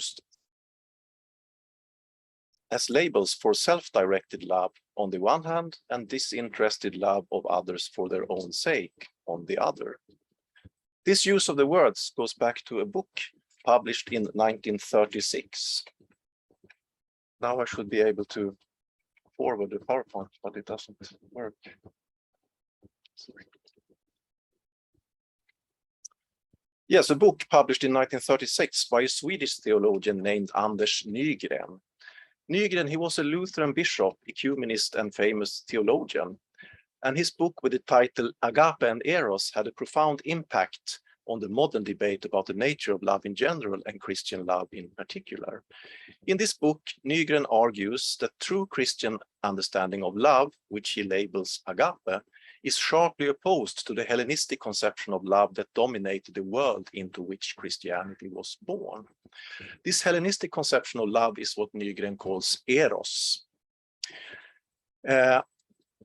used as labels for self-directed love on the one hand and disinterested love of others for their own sake on the other. This use of the words goes back to a book published in 1936. Now I should be able to forward the PowerPoint, but it doesn't work. Sorry. Yes, a book published in 1936 by a Swedish theologian named Anders Nygren. Nygren, he was a Lutheran bishop, ecumenist, and famous theologian. And his book with the title Agape and Eros had a profound impact on the modern debate about the nature of love in general and Christian love in particular. In this book, Nygren argues that true Christian understanding of love, which he labels agape, is sharply opposed to the Hellenistic conception of love that dominated the world into which Christianity was born. This Hellenistic conception of love is what Nygren calls Eros.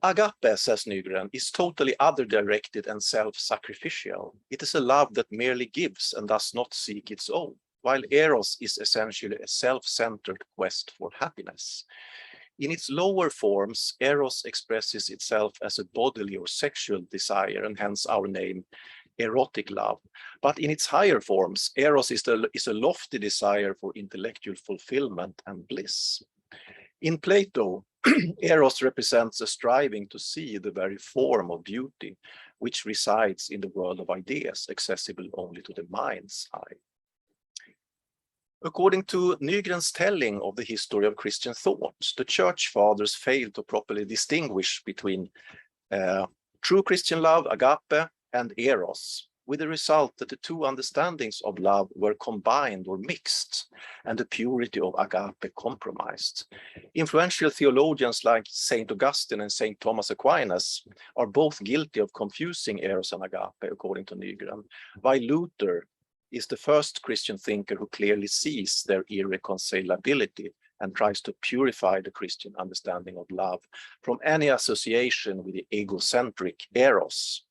Agape, says Nygren, is totally other-directed and self-sacrificial. It is a love that merely gives and does not seek its own, while Eros is essentially a self-centered quest for happiness. In its lower forms, Eros expresses itself as a bodily or sexual desire, and hence our name, erotic love. But in its higher forms, Eros is a lofty desire for intellectual fulfillment and bliss. In Plato, Eros represents a striving to see the very form of beauty, which resides in the world of ideas, accessible only to the mind's eye. According to Nygren's telling of the history of Christian thought, the church fathers failed to properly distinguish between true Christian love, agape, and eros, with the result that the two understandings of love were combined or mixed, and the purity of agape compromised. Influential theologians like Saint Augustine and Saint Thomas Aquinas are both guilty of confusing eros and agape, according to Nygren, while Luther is the first Christian thinker who clearly sees their irreconcilability and tries to purify the Christian understanding of love from any association with the egocentric eros.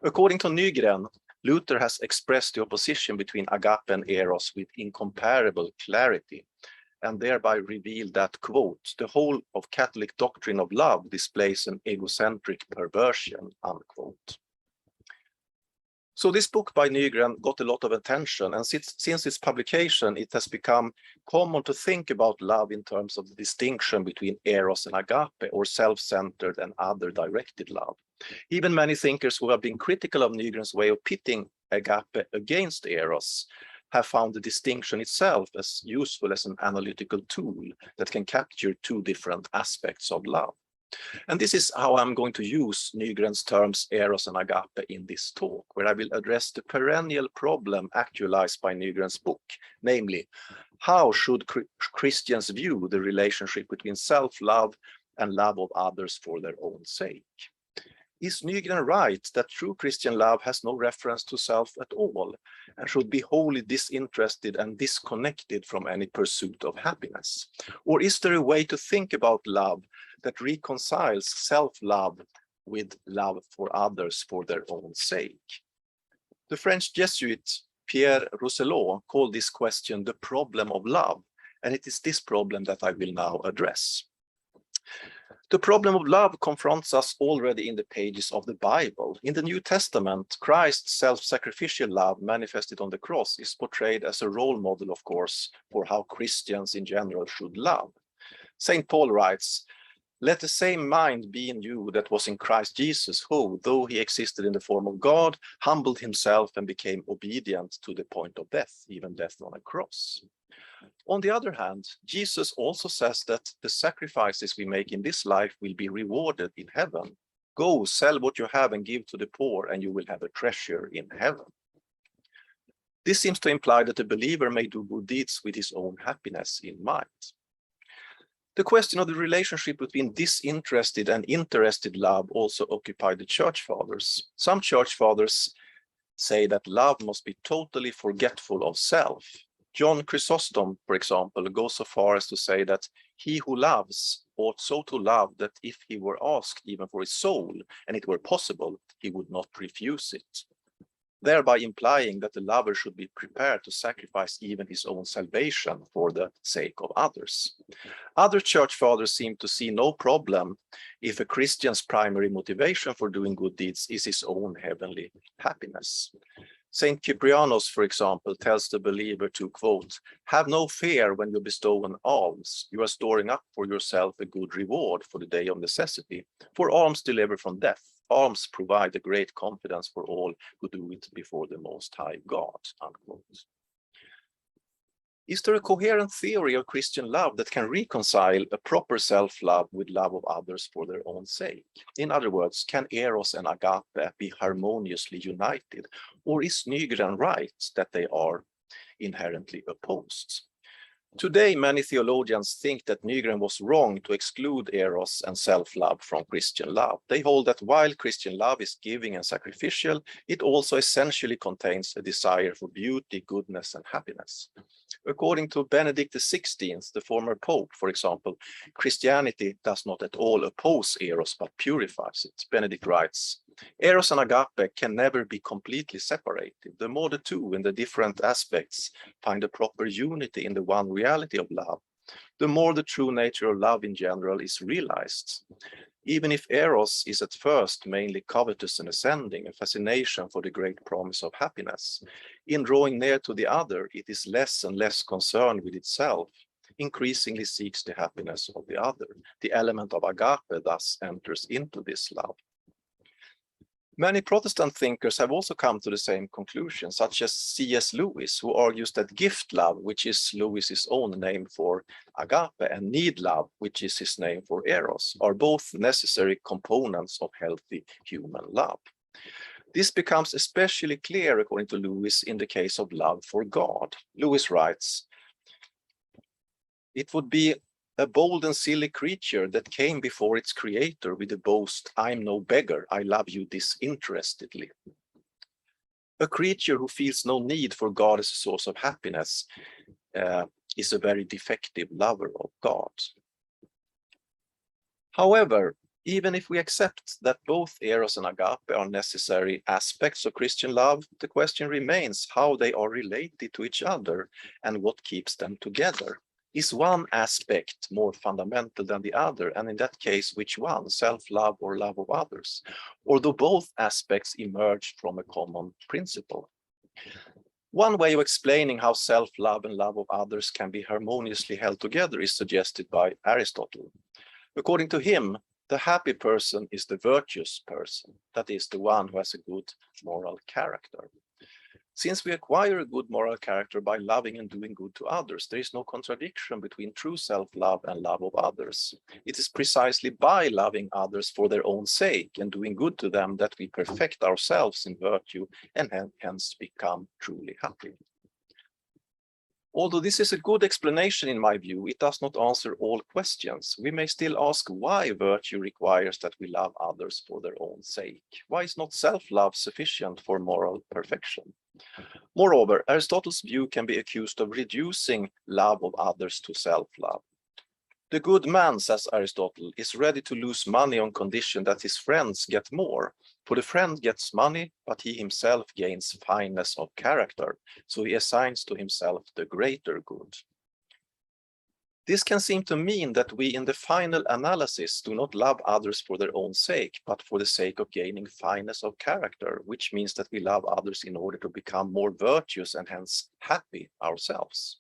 According to Nygren, Luther has expressed the opposition between agape and eros with incomparable clarity, and thereby revealed that, quote, the whole of Catholic doctrine of love displays an egocentric perversion, unquote. So this book by Nygren got a lot of attention, and since its publication, it has become common to think about love in terms of the distinction between eros and agape, or self-centered and other-directed love. Even many thinkers who have been critical of Nygren's way of pitting agape against eros have found the distinction itself as useful as an analytical tool that can capture two different aspects of love. And this is how I'm going to use Nygren's terms eros and agape in this talk, where I will address the perennial problem actualized by Nygren's book, namely, how should Christians view the relationship between self-love and love of others for their own sake? Is Nygren right that true Christian love has no reference to self at all and should be wholly disinterested and disconnected from any pursuit of happiness? Or is there a way to think about love that reconciles self-love with love for others for their own sake? The French Jesuit Pierre Rousselot called this question the problem of love, and it is this problem that I will now address. The problem of love confronts us already in the pages of the Bible. In the New Testament, Christ's self-sacrificial love manifested on the cross is portrayed as a role model, of course, for how Christians in general should love. St. Paul writes, "Let the same mind be in you that was in Christ Jesus, who, though he existed in the form of God, humbled himself and became obedient to the point of death, even death on a cross." On the other hand, Jesus also says that the sacrifices we make in this life will be rewarded in heaven. Go, sell what you have and give to the poor, and you will have a treasure in heaven. This seems to imply that the believer may do good deeds with his own happiness in mind. The question of the relationship between disinterested and interested love also occupied the church fathers. Some church fathers say that love must be totally forgetful of self. John Chrysostom, for example, goes so far as to say that he who loves ought so to love that if he were asked even for his soul, and it were possible, he would not refuse it. thereby implying that the lover should be prepared to sacrifice even his own salvation for the sake of others. Other church fathers seem to see no problem if a Christian's primary motivation for doing good deeds is his own heavenly happiness. Saint Cyprianus, for example, tells the believer to, quote, "Have no fear when you bestow an alms. You are storing up for yourself a good reward for the day of necessity. For alms deliver from death. Alms provide a great confidence for all who do it before the Most High God," unquote. Is there a coherent theory of Christian love that can reconcile a proper self-love with love of others for their own sake? In other words, can Eros and Agape be harmoniously united? Or is Nygren right that they are inherently opposed? Today, many theologians think that Nygren was wrong to exclude Eros and self-love from Christian love. They hold that while Christian love is giving and sacrificial, it also essentially contains a desire for beauty, goodness, and happiness. According to Benedict XVI, the former pope, for example, Christianity does not at all oppose Eros, but purifies it. Benedict writes, "Eros and Agape can never be completely separated. The more the two in the different aspects find a proper unity in the one reality of love, the more the true nature of love in general is realized. Even if Eros is at first mainly covetous and ascending, a fascination for the great promise of happiness, in drawing near to the other, it is less and less concerned with itself, increasingly seeks the happiness of the other. The element of Agape thus enters into this love." Many Protestant thinkers have also come to the same conclusion, such as C.S. Lewis, who argues that gift love, which is Lewis's own name for Agape, and need love, which is his name for Eros, are both necessary components of healthy human love. This becomes especially clear, according to Lewis, in the case of love for God. Lewis writes, "It would be a bold and silly creature that came before its creator with the boast, 'I'm no beggar, I love you disinterestedly.' A creature who feels no need for God as a source of happiness is a very defective lover of God." However, even if we accept that both Eros and Agape are necessary aspects of Christian love, the question remains how they are related to each other and what keeps them together. Is one aspect more fundamental than the other? And in that case, which one, self-love or love of others? Or do both aspects emerge from a common principle? One way of explaining how self-love and love of others can be harmoniously held together is suggested by Aristotle. According to him, the happy person is the virtuous person, that is, the one who has a good moral character. Since we acquire a good moral character by loving and doing good to others, there is no contradiction between true self-love and love of others. It is precisely by loving others for their own sake and doing good to them that we perfect ourselves in virtue and hence become truly happy. Although this is a good explanation in my view, it does not answer all questions. We may still ask why virtue requires that we love others for their own sake. Why is not self-love sufficient for moral perfection? Moreover, Aristotle's view can be accused of reducing love of others to self-love. The good man, says Aristotle, is ready to lose money on condition that his friends get more. For the friend gets money, but he himself gains fineness of character, so he assigns to himself the greater good. This can seem to mean that we in the final analysis do not love others for their own sake, but for the sake of gaining fineness of character, which means that we love others in order to become more virtuous and hence happy ourselves.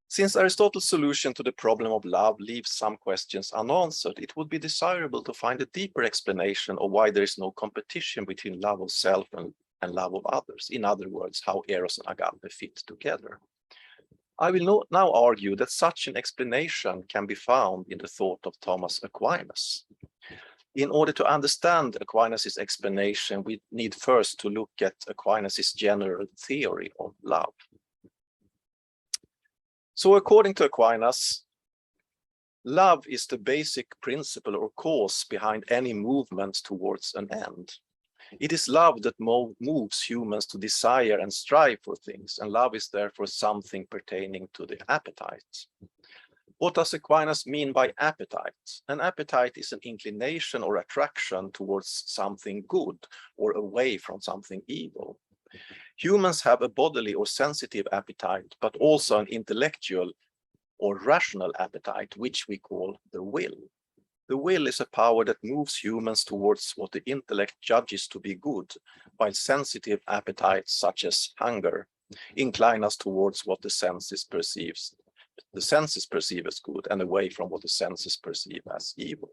Since Aristotle's solution to the problem of love leaves some questions unanswered, it would be desirable to find a deeper explanation of why there is no competition between love of self and love of others. In other words, how Eros and Agape fit together. I will now argue that such an explanation can be found in the thought of Thomas Aquinas. In order to understand Aquinas' explanation, we need first to look at Aquinas' general theory of love. So according to Aquinas, love is the basic principle or cause behind any movement towards an end. It is love that moves humans to desire and strive for things, and love is therefore something pertaining to the appetite. What does Aquinas mean by appetite? An appetite is an inclination or attraction towards something good or away from something evil. Humans have a bodily or sensitive appetite, but also an intellectual or rational appetite, which we call the will. The will is a power that moves humans towards what the intellect judges to be good, while sensitive appetites such as hunger incline us towards what the senses perceive as good and away from what the senses perceive as evil.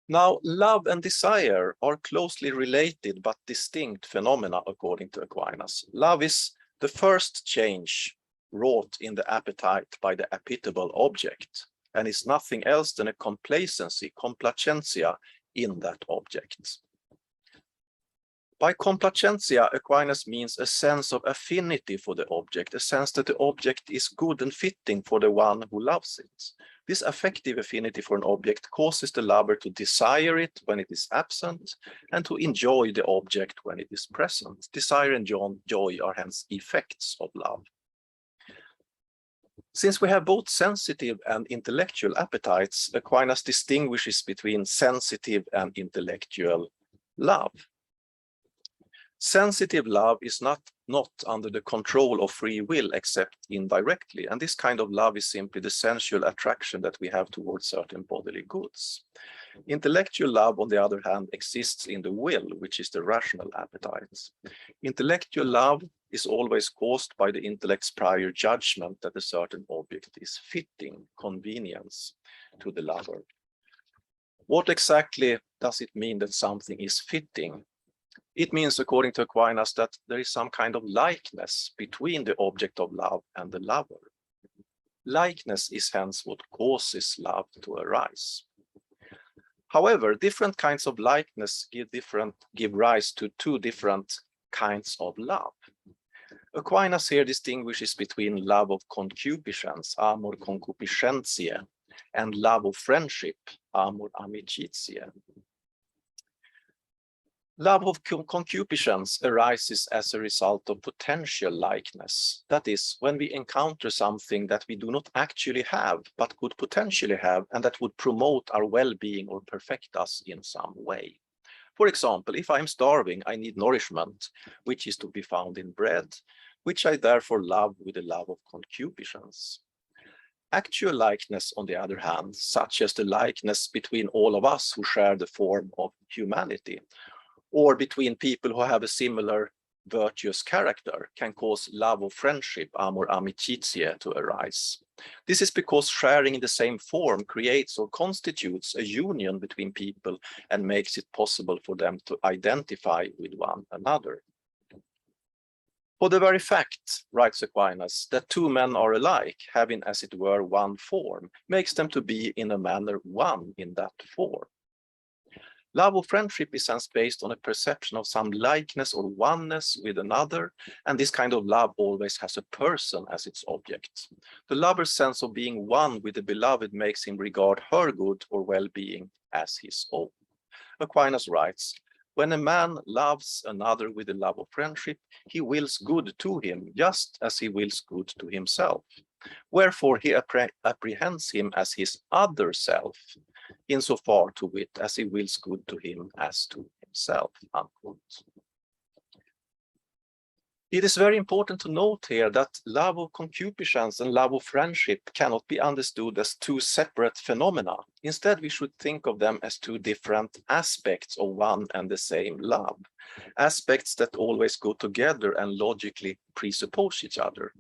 Now, love and desire are closely related but distinct phenomena according to Aquinas. Love is the first change wrought in the appetite by the appetible object, and is nothing else than a complacency, complacentia, in that object. By complacentia, Aquinas means a sense of affinity for the object, a sense that the object is good and fitting for the one who loves it. This affective affinity for an object causes the lover to desire it when it is absent and to enjoy the object when it is present. Desire and joy are hence effects of love. Since we have both sensitive and intellectual appetites, Aquinas distinguishes between sensitive and intellectual love. Sensitive love is not under the control of free will except indirectly, and this kind of love is simply the sensual attraction that we have towards certain bodily goods. Intellectual love, on the other hand, exists in the will, which is the rational appetite. Intellectual love is always caused by the intellect's prior judgment that a certain object is fitting, convenience to the lover. What exactly does it mean that something is fitting? It means, according to Aquinas, that there is some kind of likeness between the object of love and the lover. Likeness is hence what causes love to arise. However, different kinds of likeness give rise to two different kinds of love. Aquinas here distinguishes between love of concupiscence, amor concupiscentiae, and love of friendship, amor amicitiae. Love of concupiscence arises as a result of potential likeness. That is, when we encounter something that we do not actually have, but could potentially have, and that would promote our well-being or perfect us in some way. For example, if I'm starving, I need nourishment, which is to be found in bread, which I therefore love with the love of concupiscence. Actual likeness, on the other hand, such as the likeness between all of us who share the form of humanity, or between people who have a similar virtuous character, can cause love of friendship, amor amicitiae, to arise. This is because sharing in the same form creates or constitutes a union between people and makes it possible for them to identify with one another. For the very fact, writes Aquinas, that two men are alike, having as it were one form, makes them to be in a manner one in that form. Love of friendship is hence based on a perception of some likeness or oneness with another, and this kind of love always has a person as its object. The lover's sense of being one with the beloved makes him regard her good or well-being as his own. Aquinas writes, when a man loves another with the love of friendship, he wills good to him, just as he wills good to himself. Wherefore he apprehends him as his other self, insofar to wit as he wills good to him as to himself. Unquote. It is very important to note here that love of concupiscence and love of friendship cannot be understood as two separate phenomena. Instead, we should think of them as two different aspects of one and the same love, aspects that always go together and logically presuppose each other.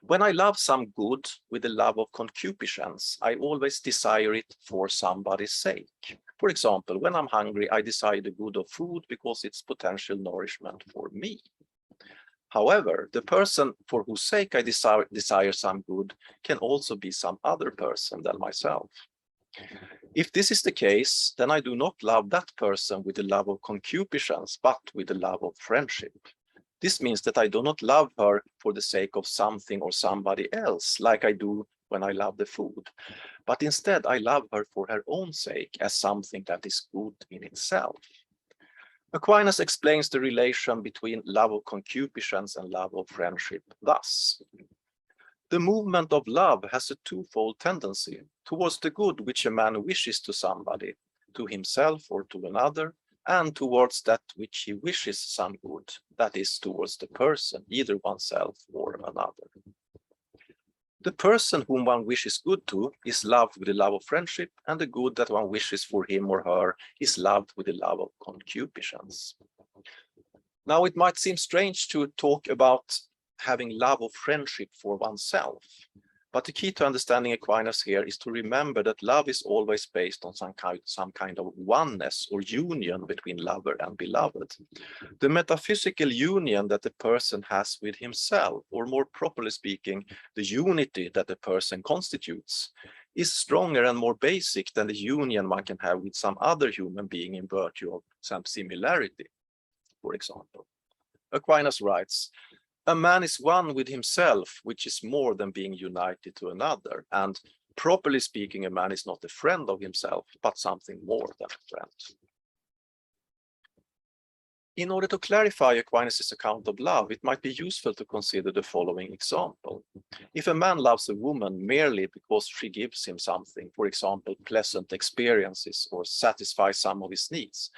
When I love some good with the love of concupiscence, I always desire it for somebody's sake. For example, when I'm hungry, I desire the good of food because it's potential nourishment for me. However, the person for whose sake I desire some good can also be some other person than myself. If this is the case, then I do not love that person with the love of concupiscence, but with the love of friendship. This means that I do not love her for the sake of something or somebody else, like I do when I love the food, but instead I love her for her own sake as something that is good in itself. Aquinas explains the relation between love of concupiscence and love of friendship thus. The movement of love has a twofold tendency towards the good which a man wishes to somebody, to himself or to another, and towards that which he wishes some good, that is, towards the person, either oneself or another. The person whom one wishes good to is loved with the love of friendship, and the good that one wishes for him or her is loved with the love of concupiscence. Now, it might seem strange to talk about having love of friendship for oneself, but the key to understanding Aquinas here is to remember that love is always based on some kind of oneness or union between lover and beloved. The metaphysical union that the person has with himself, or more properly speaking, the unity that the person constitutes, is stronger and more basic than the union one can have with some other human being in virtue of some similarity, for example. Aquinas writes, "A man is one with himself, which is more than being united to another, and properly speaking, a man is not a friend of himself, but something more than a friend." In order to clarify Aquinas' account of love, it might be useful to consider the following example. If a man loves a woman merely because she gives him something, for example, pleasant experiences or satisfies some of his needs,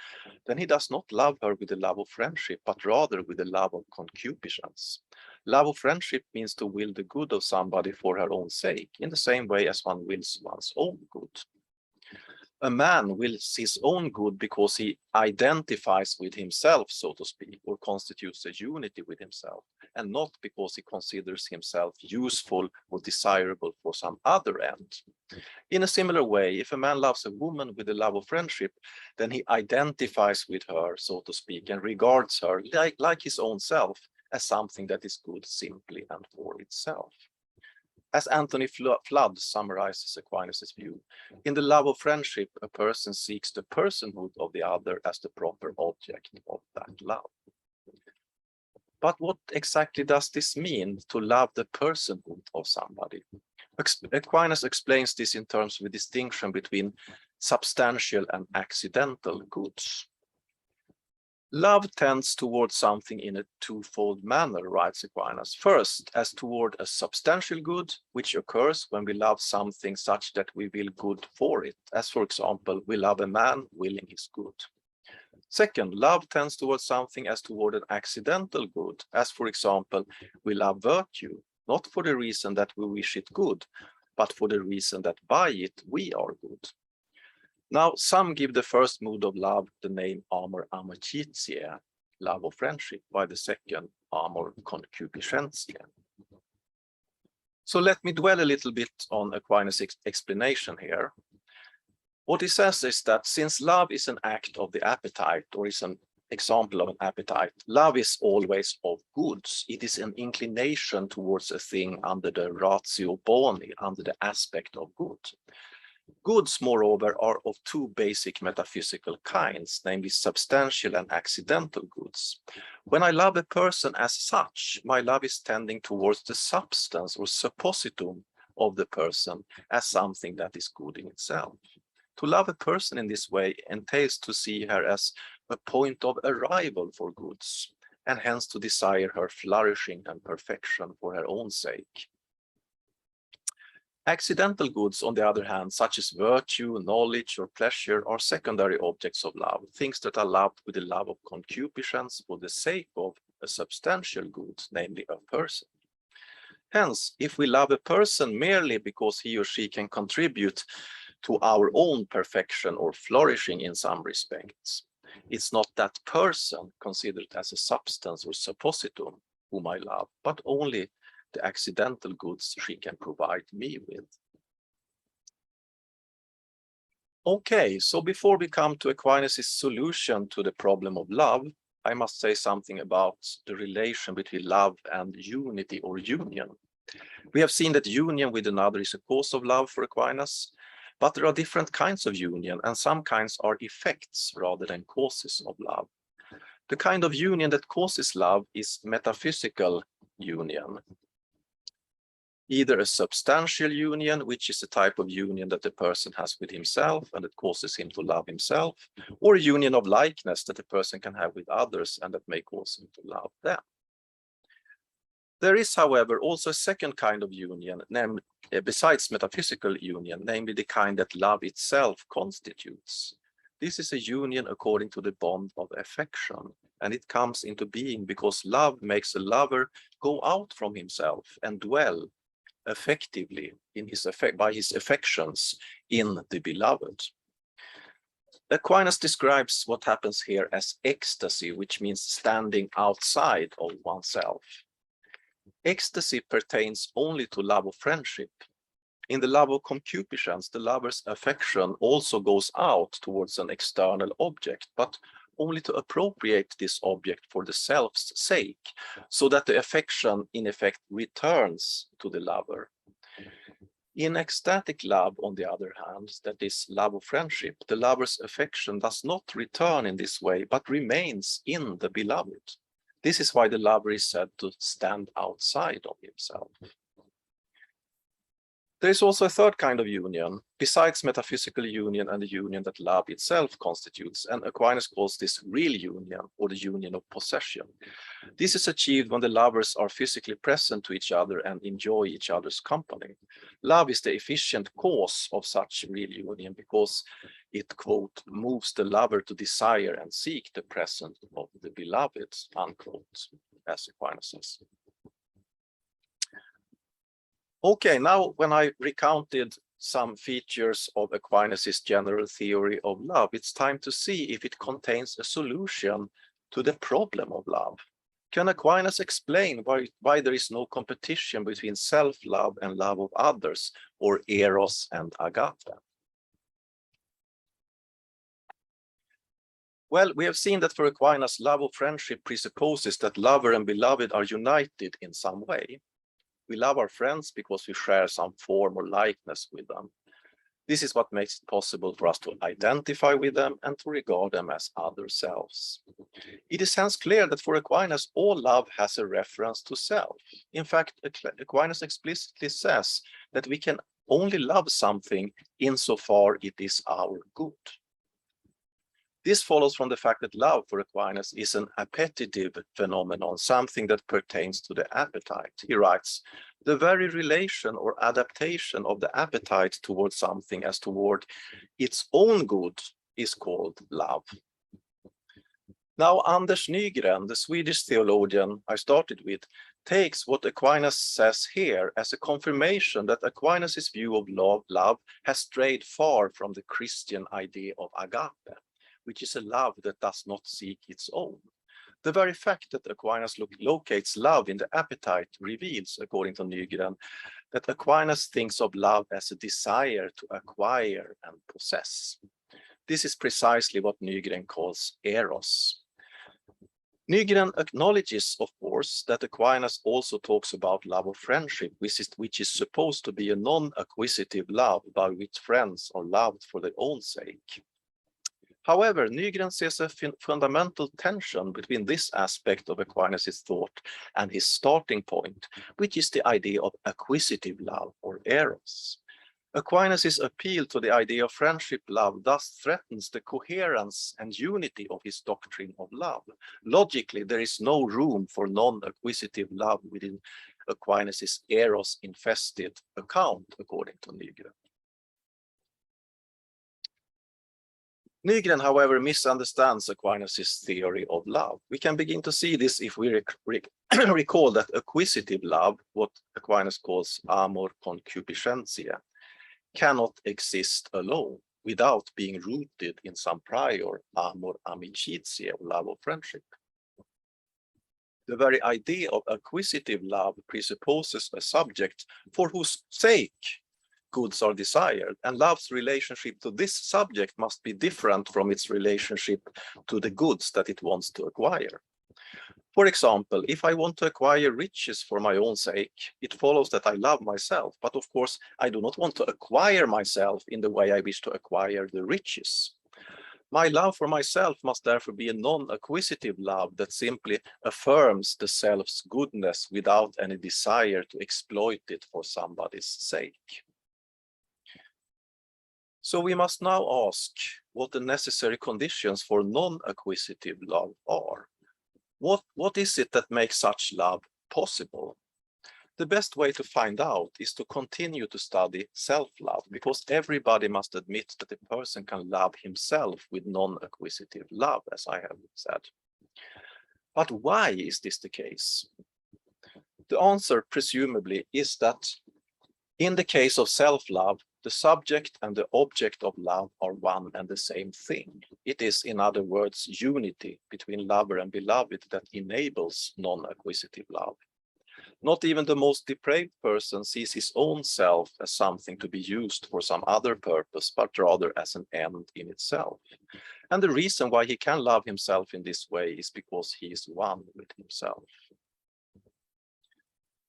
then he does not love her with the love of friendship, but rather with the love of concupiscence. Love of friendship means to will the good of somebody for her own sake, in the same way as one wills one's own good. A man wills his own good because he identifies with himself, so to speak, or constitutes a unity with himself, and not because he considers himself useful or desirable for some other end. In a similar way, if a man loves a woman with the love of friendship, then he identifies with her, so to speak, and regards her like his own self as something that is good simply and for itself. As Anthony Flood summarizes Aquinas' view, in the love of friendship, a person seeks the personhood of the other as the proper object of that love. But what exactly does this mean, to love the personhood of somebody? Aquinas explains this in terms of a distinction between substantial and accidental goods. Love tends towards something in a twofold manner, writes Aquinas. First, as toward a substantial good, which occurs when we love something such that we will good for it, as for example, we love a man willing his good. Second, love tends towards something as toward an accidental good, as for example, we love virtue, not for the reason that we wish it good, but for the reason that by it we are good. Now, some give the first mood of love the name amor amicitiae, love of friendship, while the second amor concupiscentiae. So let me dwell a little bit on Aquinas' explanation here. What he says is that since love is an act of the appetite, or is an example of an appetite, love is always of goods. It is an inclination towards a thing under the ratio boni, under the aspect of good. Goods, moreover, are of two basic metaphysical kinds, namely substantial and accidental goods. When I love a person as such, my love is tending towards the substance or suppositum of the person as something that is good in itself. To love a person in this way entails to see her as a point of arrival for goods, and hence to desire her flourishing and perfection for her own sake. Accidental goods, on the other hand, such as virtue, knowledge, or pleasure, are secondary objects of love, things that are loved with the love of concupiscence for the sake of a substantial good, namely a person. Hence, if we love a person merely because he or she can contribute to our own perfection or flourishing in some respects, it's not that person considered as a substance or suppositum whom I love, but only the accidental goods she can provide me with. Okay, so before we come to Aquinas' solution to the problem of love, I must say something about the relation between love and unity or union. We have seen that union with another is a cause of love for Aquinas, but there are different kinds of union, and some kinds are effects rather than causes of love. The kind of union that causes love is metaphysical union. Either a substantial union, which is a type of union that the person has with himself and that causes him to love himself, or a union of likeness that a person can have with others and that may cause him to love them. There is, however, also a second kind of union, besides metaphysical union, namely the kind that love itself constitutes. This is a union according to the bond of affection, and it comes into being because love makes a lover go out from himself and dwell effectively in by his affections in the beloved. Aquinas describes what happens here as ecstasy, which means standing outside of oneself. Ecstasy pertains only to love of friendship. In the love of concupiscence, the lover's affection also goes out towards an external object, but only to appropriate this object for the self's sake, so that the affection in effect returns to the lover. In ecstatic love, on the other hand, that is love of friendship, the lover's affection does not return in this way, but remains in the beloved. This is why the lover is said to stand outside of himself. There is also a third kind of union, besides metaphysical union and the union that love itself constitutes, and Aquinas calls this real union, or the union of possession. This is achieved when the lovers are physically present to each other and enjoy each other's company. Love is the efficient cause of such real union because it, quote, moves the lover to desire and seek the presence of the beloved, unquote, as Aquinas says. Okay, now when I recounted some features of Aquinas' general theory of love, it's time to see if it contains a solution to the problem of love. Can Aquinas explain why there is no competition between self-love and love of others, or Eros and Agape? Well, we have seen that for Aquinas, love of friendship presupposes that lover and beloved are united in some way. We love our friends because we share some form or likeness with them. This is what makes it possible for us to identify with them and to regard them as other selves. It is hence clear that for Aquinas, all love has a reference to self. In fact, Aquinas explicitly says that we can only love something insofar it is our good. This follows from the fact that love for Aquinas is an appetitive phenomenon, something that pertains to the appetite. He writes, the very relation or adaptation of the appetite towards something as toward its own good is called love. Now, Anders Nygren, the Swedish theologian I started with, takes what Aquinas says here as a confirmation that Aquinas' view of love has strayed far from the Christian idea of agape, which is a love that does not seek its own. The very fact that Aquinas locates love in the appetite reveals, according to Nygren, that Aquinas thinks of love as a desire to acquire and possess. This is precisely what Nygren calls Eros. Nygren acknowledges, of course, that Aquinas also talks about love of friendship, which is supposed to be a non-acquisitive love by which friends are loved for their own sake. However, Nygren sees a fundamental tension between this aspect of Aquinas' thought and his starting point, which is the idea of acquisitive love, or Eros. Aquinas' appeal to the idea of friendship love thus threatens the coherence and unity of his doctrine of love. Logically, there is no room for non-acquisitive love within Aquinas' Eros-infested account, according to Nygren. Nygren, however, misunderstands Aquinas' theory of love. We can begin to see this if we recall that acquisitive love, what Aquinas calls amor concupiscentiae, cannot exist alone without being rooted in some prior amor amicitiae, love of friendship. The very idea of acquisitive love presupposes a subject for whose sake goods are desired, and love's relationship to this subject must be different from its relationship to the goods that it wants to acquire. For example, if I want to acquire riches for my own sake, it follows that I love myself, but of course I do not want to acquire myself in the way I wish to acquire the riches. My love for myself must therefore be a non-acquisitive love that simply affirms the self's goodness without any desire to exploit it for somebody's sake. So we must now ask what the necessary conditions for non-acquisitive love are. What is it that makes such love possible? The best way to find out is to continue to study self-love, because everybody must admit that a person can love himself with non-acquisitive love, as I have said. But why is this the case? The answer, presumably, is that in the case of self-love, the subject and the object of love are one and the same thing. It is, in other words, unity between lover and beloved that enables non-acquisitive love. Not even the most depraved person sees his own self as something to be used for some other purpose, but rather as an end in itself. And the reason why he can love himself in this way is because he is one with himself.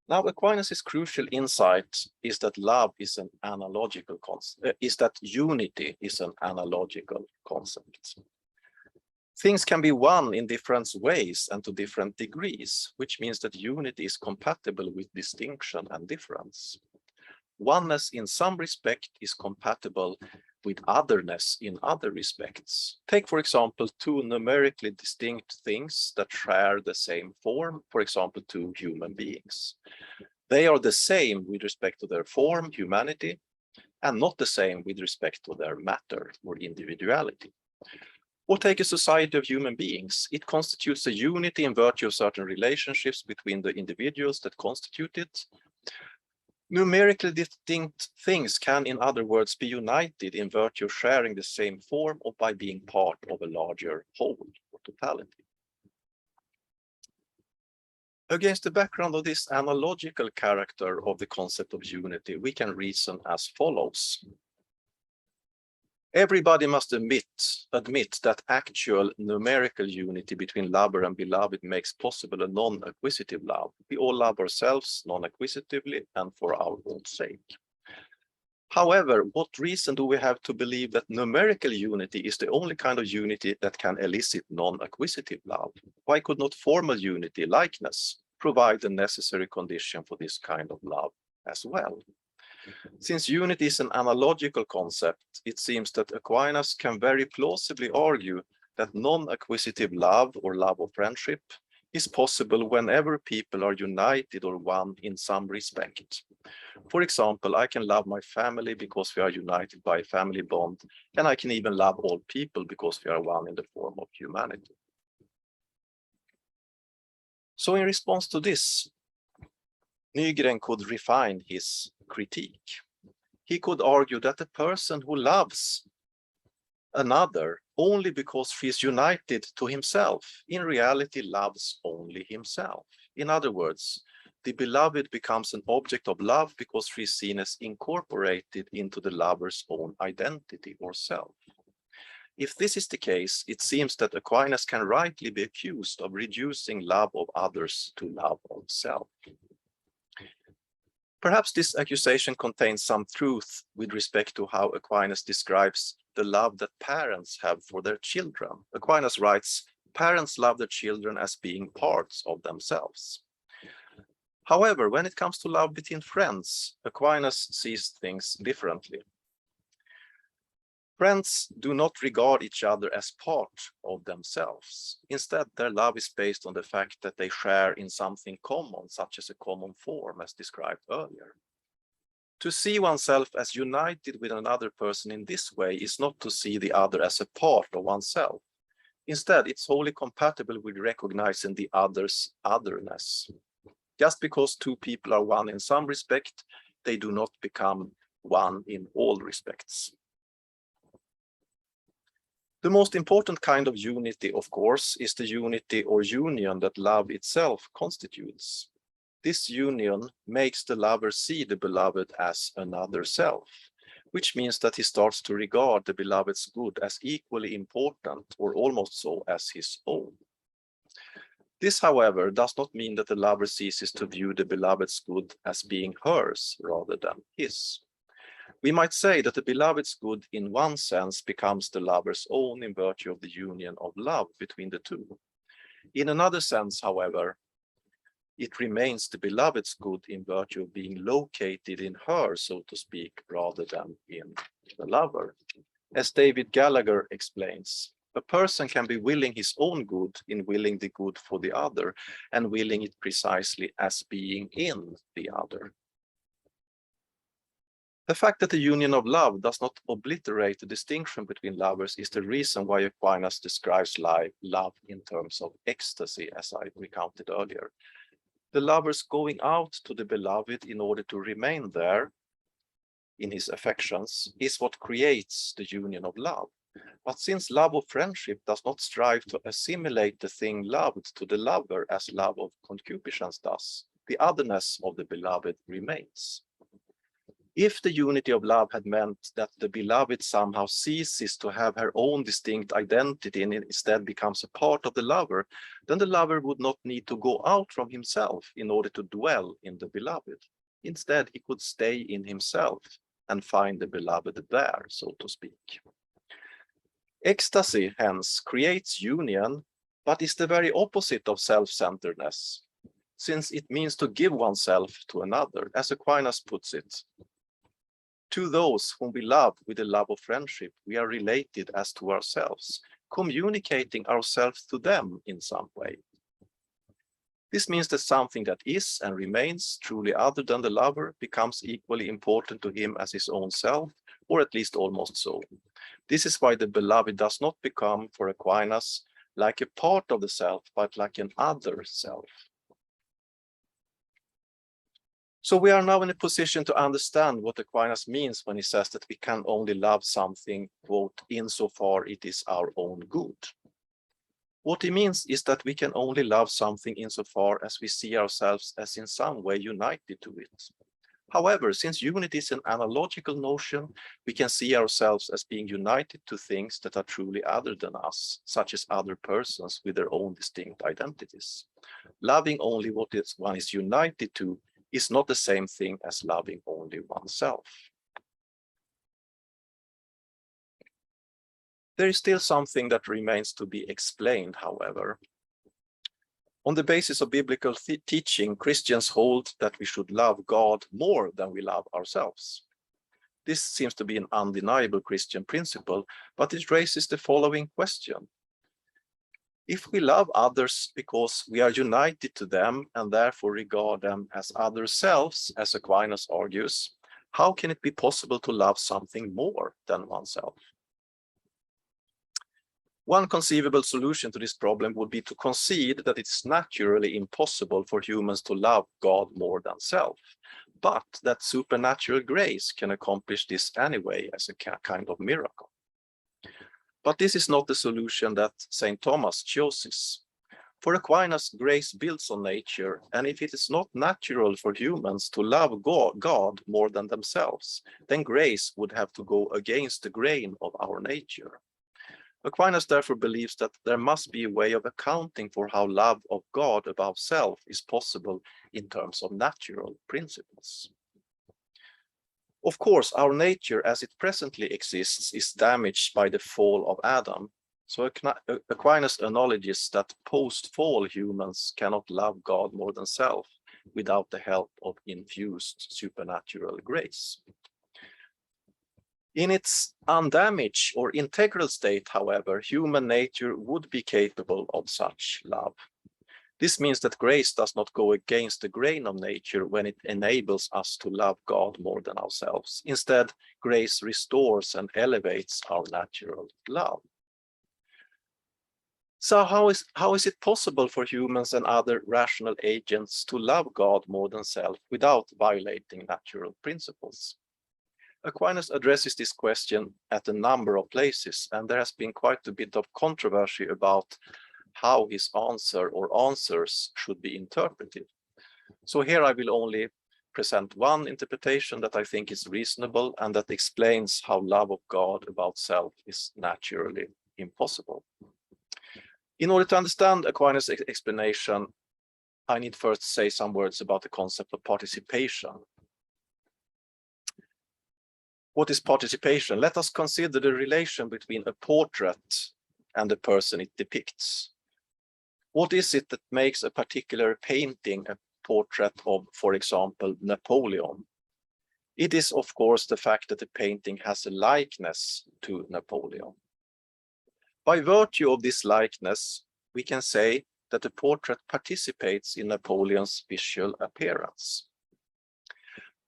Now, Aquinas' crucial insight is that love is an analogical concept, unity is an analogical concept. Things can be one in different ways and to different degrees, which means that unity is compatible with distinction and difference. Oneness in some respect is compatible with otherness in other respects. Take, for example, two numerically distinct things that share the same form, for example, two human beings. They are the same with respect to their form, humanity, and not the same with respect to their matter or individuality. Or take a society of human beings. It constitutes a unity in virtue of certain relationships between the individuals that constitute it. Numerically distinct things can, in other words, be united in virtue of sharing the same form or by being part of a larger whole or totality. Against the background of this analogical character of the concept of unity, we can reason as follows. Everybody must admit that actual numerical unity between lover and beloved makes possible a non-acquisitive love. We all love ourselves non-acquisitively and for our own sake. However, what reason do we have to believe that numerical unity is the only kind of unity that can elicit non-acquisitive love? Why could not formal unity, likeness, provide the necessary condition for this kind of love as well? Since unity is an analogical concept, it seems that Aquinas can very plausibly argue that non-acquisitive love or love of friendship is possible whenever people are united or one in some respect. For example, I can love my family because we are united by a family bond, and I can even love all people because we are one in the form of humanity. So in response to this, Nygren could refine his critique. He could argue that a person who loves another only because she is united to himself, in reality loves only himself. In other words, the beloved becomes an object of love because she is seen as incorporated into the lover's own identity or self. If this is the case, it seems that Aquinas can rightly be accused of reducing love of others to love of self. Perhaps this accusation contains some truth with respect to how Aquinas describes the love that parents have for their children. Aquinas writes, parents love their children as being parts of themselves. However, when it comes to love between friends, Aquinas sees things differently. Friends do not regard each other as part of themselves. Instead, their love is based on the fact that they share in something common, such as a common form, as described earlier. To see oneself as united with another person in this way is not to see the other as a part of oneself. Instead, it's wholly compatible with recognizing the other's otherness. Just because two people are one in some respect, they do not become one in all respects. The most important kind of unity, of course, is the unity or union that love itself constitutes. This union makes the lover see the beloved as another self, which means that he starts to regard the beloved's good as equally important, or almost so, as his own. This, however, does not mean that the lover ceases to view the beloved's good as being hers rather than his. We might say that the beloved's good in one sense becomes the lover's own in virtue of the union of love between the two. In another sense, however, it remains the beloved's good in virtue of being located in her, so to speak, rather than in the lover. As David Gallagher explains, A person can be willing his own good in willing the good for the other, and willing it precisely as being in the other. The fact that the union of love does not obliterate the distinction between lovers is the reason why Aquinas describes love in terms of ecstasy, as I recounted earlier. The lovers going out to the beloved in order to remain there in his affections is what creates the union of love. But since love of friendship does not strive to assimilate the thing loved to the lover as love of concupiscence does, the otherness of the beloved remains. If the unity of love had meant that the beloved somehow ceases to have her own distinct identity and instead becomes a part of the lover, then the lover would not need to go out from himself in order to dwell in the beloved. Instead, he could stay in himself and find the beloved there, so to speak. Ecstasy, hence, creates union, but is the very opposite of self-centeredness, since it means to give oneself to another, as Aquinas puts it. To those whom we love with the love of friendship, we are related as to ourselves, communicating ourselves to them in some way. This means that something that is and remains truly other than the lover becomes equally important to him as his own self, or at least almost so. This is why the beloved does not become, for Aquinas, like a part of the self, but like an other self. So we are now in a position to understand what Aquinas means when he says that we can only love something, quote, insofar it is our own good. What he means is that we can only love something insofar as we see ourselves as in some way united to it. However, since unity is an analogical notion, we can see ourselves as being united to things that are truly other than us, such as other persons with their own distinct identities. Loving only what one is united to is not the same thing as loving only oneself. There is still something that remains to be explained, however. On the basis of biblical teaching, Christians hold that we should love God more than we love ourselves. This seems to be an undeniable Christian principle, but it raises the following question. If we love others because we are united to them and therefore regard them as other selves, as Aquinas argues, how can it be possible to love something more than oneself? One conceivable solution to this problem would be to concede that it's naturally impossible for humans to love God more than self, but that supernatural grace can accomplish this anyway as a kind of miracle. But this is not the solution that St. Thomas chooses. For Aquinas, grace builds on nature, and if it is not natural for humans to love God more than themselves, then grace would have to go against the grain of our nature. Aquinas therefore believes that there must be a way of accounting for how love of God above self is possible in terms of natural principles. Of course, our nature as it presently exists is damaged by the fall of Adam. So Aquinas acknowledges that post-fall humans cannot love God more than self without the help of infused supernatural grace. In its undamaged or integral state, however, human nature would be capable of such love. This means that grace does not go against the grain of nature when it enables us to love God more than ourselves. Instead, grace restores and elevates our natural love. So how is it possible for humans and other rational agents to love God more than self without violating natural principles? Aquinas addresses this question at a number of places, and there has been quite a bit of controversy about how his answer or answers should be interpreted. So here I will only present one interpretation that I think is reasonable and that explains how love of God about self is naturally impossible. In order to understand Aquinas' explanation, I need first to say some words about the concept of participation. What is participation? Let us consider the relation between a portrait and the person it depicts. What is it that makes a particular painting a portrait of, for example, Napoleon? It is, of course, the fact that the painting has a likeness to Napoleon. By virtue of this likeness, we can say that the portrait participates in Napoleon's visual appearance.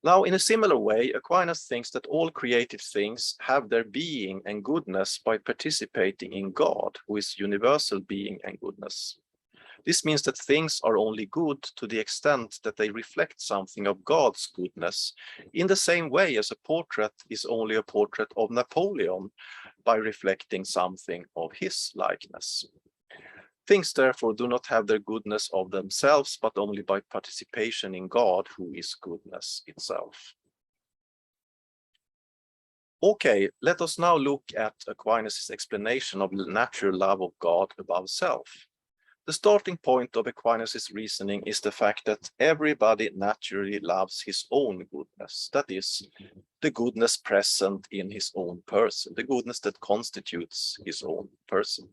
Now, in a similar way, Aquinas thinks that all created things have their being and goodness by participating in God, who is universal being and goodness. This means that things are only good to the extent that they reflect something of God's goodness, in the same way as a portrait is only a portrait of Napoleon by reflecting something of his likeness. Things therefore do not have their goodness of themselves, but only by participation in God, who is goodness itself. Okay, let us now look at Aquinas' explanation of natural love of God above self. The starting point of Aquinas' reasoning is the fact that everybody naturally loves his own goodness, that is, the goodness present in his own person, the goodness that constitutes his own person,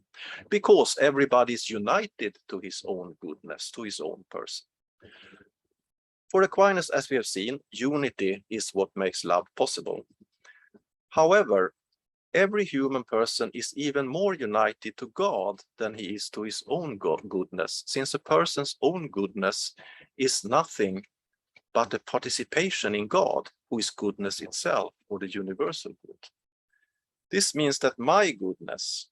because everybody is united to his own goodness, to his own person. For Aquinas, as we have seen, unity is what makes love possible. However, every human person is even more united to God than he is to his own goodness, since a person's own goodness is nothing but a participation in God, who is goodness itself, or the universal good. This means that my goodness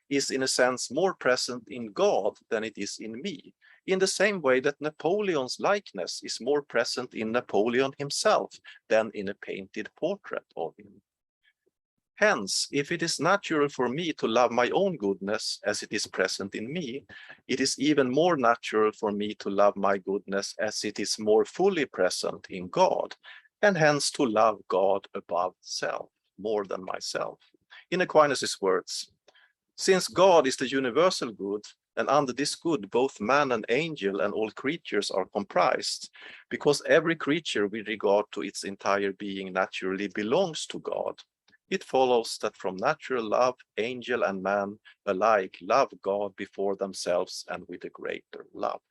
is in a sense more present in God than it is in me, in the same way that Napoleon's likeness is more present in Napoleon himself than in a painted portrait of him. Hence, if it is natural for me to love my own goodness as it is present in me, it is even more natural for me to love my goodness as it is more fully present in God, and hence to love God above self, more than myself. In Aquinas' words, since God is the universal good, and under this good both man and angel and all creatures are comprised, because every creature with regard to its entire being naturally belongs to God, it follows that from natural love, angel and man alike love God before themselves and with a greater love.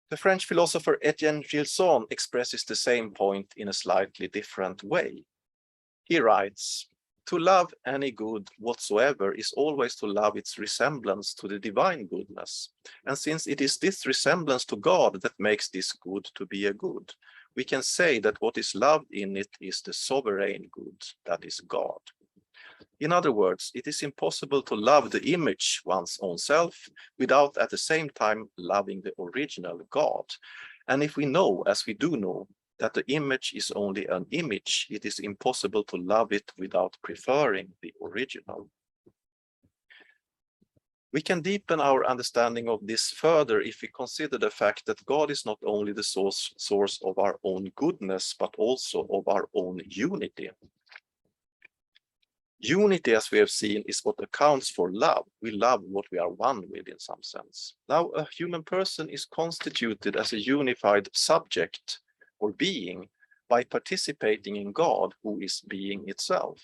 The French philosopher Etienne Gilson expresses the same point in a slightly different way. He writes, "To love any good whatsoever is always to love its resemblance to the divine goodness. And since it is this resemblance to God that makes this good to be a good, we can say that what is loved in it is the sovereign good, that is God." In other words, it is impossible to love the image one's own self without at the same time loving the original God. And if we know, as we do know, that the image is only an image, it is impossible to love it without preferring the original. We can deepen our understanding of this further if we consider the fact that God is not only the source of our own goodness, but also of our own unity. Unity, as we have seen, is what accounts for love. We love what we are one with in some sense. Now, a human person is constituted as a unified subject or being by participating in God, who is being itself.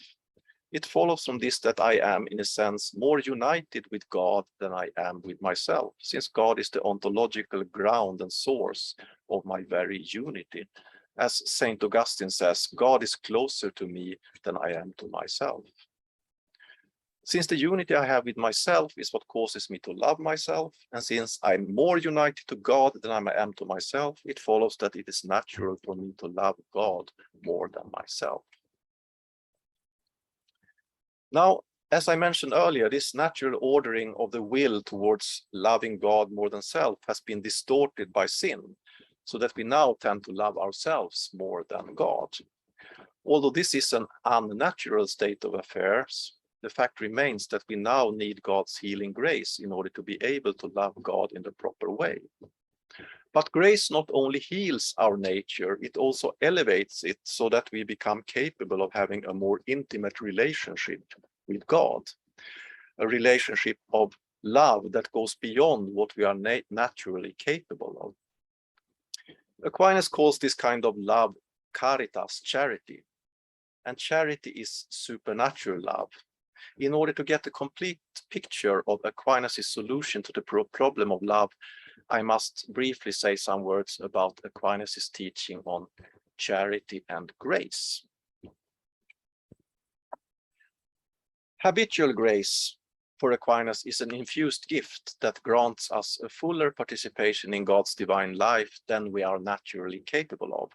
It follows from this that I am, in a sense, more united with God than I am with myself, since God is the ontological ground and source of my very unity. As Saint Augustine says, God is closer to me than I am to myself. Since the unity I have with myself is what causes me to love myself, and since I'm more united to God than I am to myself, it follows that it is natural for me to love God more than myself. Now, as I mentioned earlier, this natural ordering of the will towards loving God more than self has been distorted by sin, so that we now tend to love ourselves more than God. Although this is an unnatural state of affairs, the fact remains that we now need God's healing grace in order to be able to love God in the proper way. But grace not only heals our nature, it also elevates it so that we become capable of having a more intimate relationship with God, a relationship of love that goes beyond what we are naturally capable of. Aquinas calls this kind of love caritas, charity, and charity is supernatural love. In order to get a complete picture of Aquinas' solution to the problem of love, I must briefly say some words about Aquinas' teaching on charity and grace. Habitual grace for Aquinas is an infused gift that grants us a fuller participation in God's divine life than we are naturally capable of.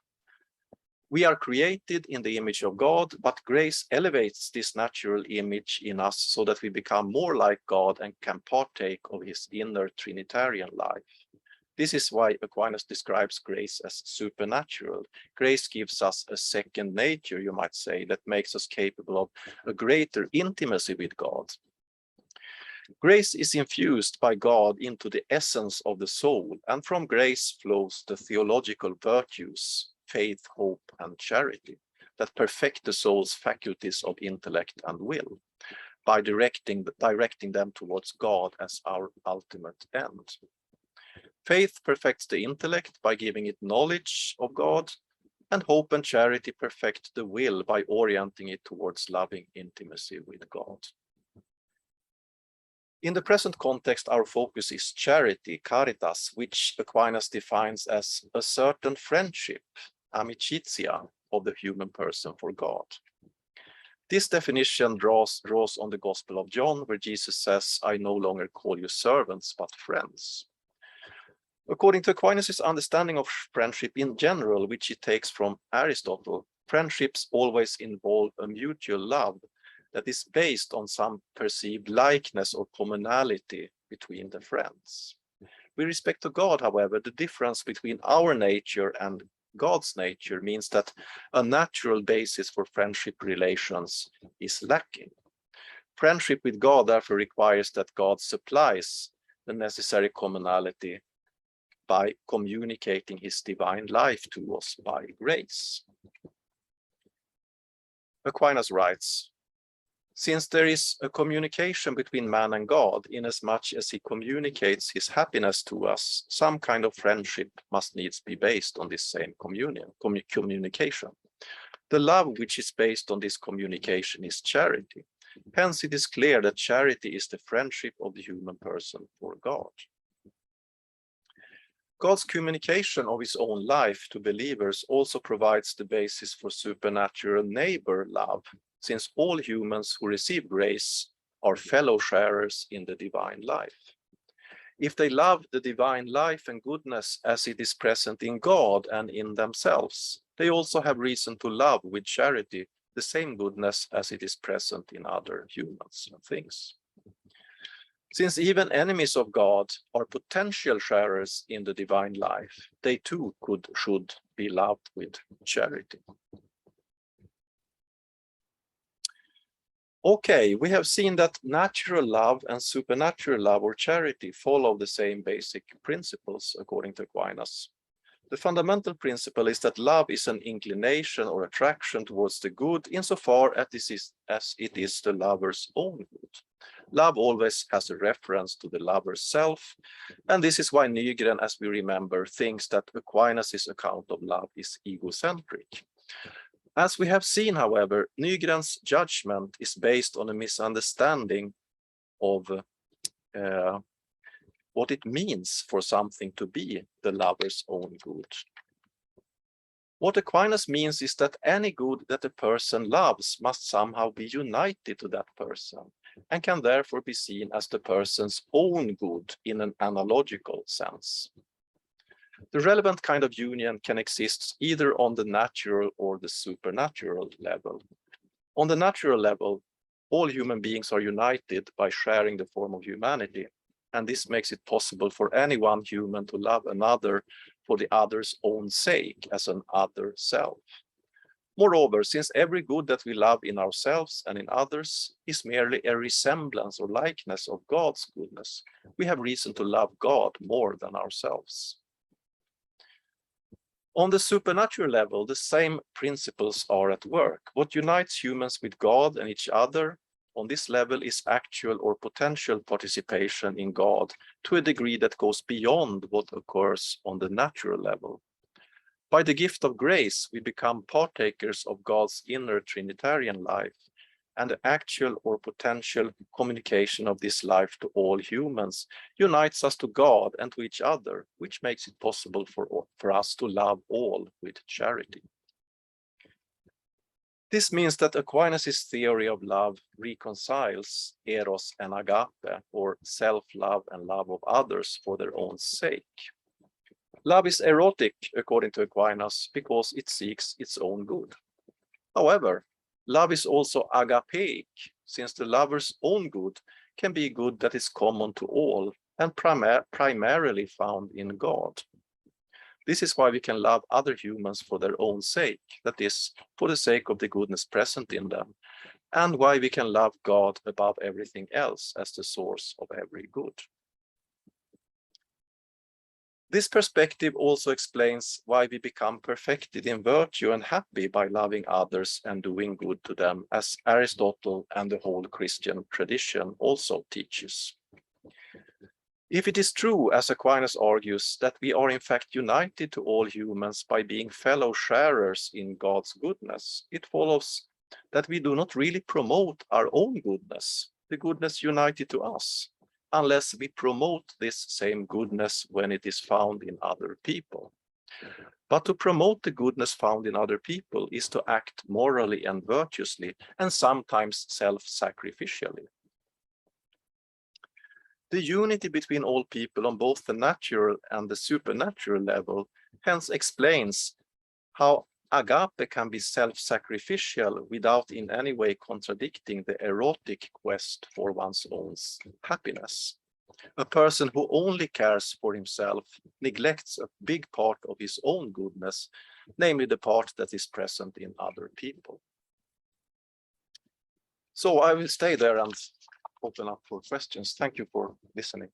We are created in the image of God, but grace elevates this natural image in us so that we become more like God and can partake of his inner Trinitarian life. This is why Aquinas describes grace as supernatural. Grace gives us a second nature, you might say, that makes us capable of a greater intimacy with God. Grace is infused by God into the essence of the soul, and from grace flows the theological virtues, faith, hope, and charity, that perfect the soul's faculties of intellect and will by directing them towards God as our ultimate end. Faith perfects the intellect by giving it knowledge of God, and hope and charity perfect the will by orienting it towards loving intimacy with God. In the present context, our focus is charity, caritas, which Aquinas defines as a certain friendship, amicitia, of the human person for God. This definition draws on the Gospel of John, where Jesus says, "I no longer call you servants, but friends." According to Aquinas' understanding of friendship in general, which he takes from Aristotle, friendships always involve a mutual love that is based on some perceived likeness or commonality between the friends. With respect to God, however, the difference between our nature and God's nature means that a natural basis for friendship relations is lacking. Friendship with God therefore requires that God supplies the necessary commonality by communicating his divine life to us by grace. Aquinas writes, "Since there is a communication between man and God, inasmuch as he communicates his happiness to us, some kind of friendship must needs be based on this same communication. The love which is based on this communication is charity. Hence it is clear that charity is the friendship of the human person for God." God's communication of his own life to believers also provides the basis for supernatural neighbor love, since all humans who receive grace are fellow sharers in the divine life. If they love the divine life and goodness as it is present in God and in themselves, they also have reason to love with charity the same goodness as it is present in other humans and things. Since even enemies of God are potential sharers in the divine life, they too should be loved with charity. Okay, we have seen that natural love and supernatural love or charity follow the same basic principles according to Aquinas. The fundamental principle is that love is an inclination or attraction towards the good insofar as it is the lover's own good. Love always has a reference to the lover's self, and this is why Nygren, as we remember, thinks that Aquinas' account of love is egocentric. As we have seen, however, Nygren's judgment is based on a misunderstanding of what it means for something to be the lover's own good. What Aquinas means is that any good that a person loves must somehow be united to that person and can therefore be seen as the person's own good in an analogical sense. The relevant kind of union can exist either on the natural or the supernatural level. On the natural level, all human beings are united by sharing the form of humanity, and this makes it possible for any one human to love another for the other's own sake as an other self. Moreover, since every good that we love in ourselves and in others is merely a resemblance or likeness of God's goodness, we have reason to love God more than ourselves. On the supernatural level, the same principles are at work. What unites humans with God and each other on this level is actual or potential participation in God to a degree that goes beyond what occurs on the natural level. By the gift of grace, we become partakers of God's inner Trinitarian life, and the actual or potential communication of this life to all humans unites us to God and to each other, which makes it possible for us to love all with charity. This means that Aquinas' theory of love reconciles Eros and Agape, or self-love and love of others for their own sake. Love is erotic, according to Aquinas, because it seeks its own good. However, love is also agapeic, since the lover's own good can be good that is common to all and primarily found in God. This is why we can love other humans for their own sake, that is, for the sake of the goodness present in them, and why we can love God above everything else as the source of every good. This perspective also explains why we become perfected in virtue and happy by loving others and doing good to them, as Aristotle and the whole Christian tradition also teaches. If it is true, as Aquinas argues, that we are in fact united to all humans by being fellow sharers in God's goodness, it follows that we do not really promote our own goodness, the goodness united to us, unless we promote this same goodness when it is found in other people. But to promote the goodness found in other people is to act morally and virtuously, and sometimes self-sacrificially. The unity between all people on both the natural and the supernatural level hence explains how agape can be self-sacrificial without in any way contradicting the erotic quest for one's own happiness. A person who only cares for himself neglects a big part of his own goodness, namely the part that is present in other people. So I will stay there and open up for questions. Thank you for listening.